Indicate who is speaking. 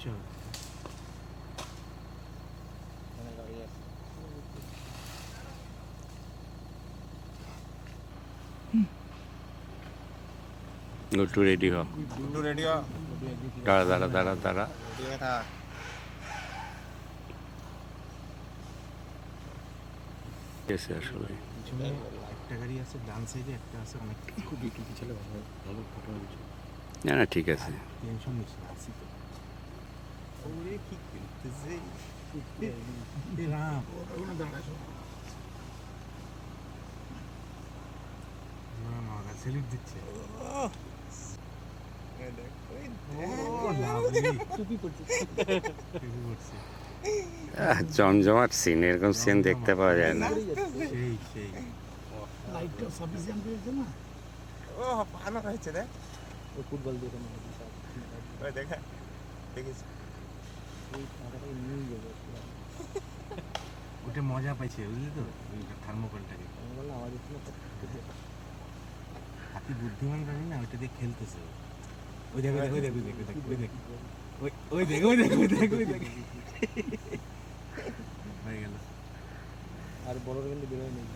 Speaker 1: চল
Speaker 2: গুড্ডু রেডি হ,
Speaker 3: গুড্ডু রেডি হ।
Speaker 2: দাঁড়া দাঁড়া দাঁড়া দাঁড়া।
Speaker 3: রেডি হয়ে থাক।
Speaker 2: এসে আসলে
Speaker 1: পিছনে একটা গাড়ি আছে ডান সাইডে, একটা আছে অনেক খুব একটু পিছনে ভালো ভালো ফটো হচ্ছে।
Speaker 2: না না ঠিক আছে।
Speaker 1: টেনশন নিস না, আসি তো। ওরে কি খেলতেছে এ রাম, ওখানে দাঁড়াস মাগা সেলিট দিচ্ছে। ও লাভলি টুপি পড়ছে, টুপি পড়ছে।
Speaker 2: জমজমাট সিন, এরকম সিন দেখতে পাওয়া যায় না।
Speaker 1: সেই সেই লাইটটা সাফিসিয়েন্ট হয়েছে না।
Speaker 3: ও ভালো হয়েছে রে।
Speaker 1: ও ফুটবল দেখে না,
Speaker 3: ওই দেখা দেখিস।
Speaker 1: ওটা মজা পাইছে বুঝলি তো, ওই থার্মোকলটাকে। হাতি বুদ্ধিমান জানি না, ওইটা দিয়ে খেলতেছে। ওই দেখ ওই দেখ ওই দেখ ওই দেখ ওই দেখ ওই দেখ ওই দেখ ওই দেখ ওই দেখ হয়ে গেল। আর বড় কিন্তু বেরোয় নেই।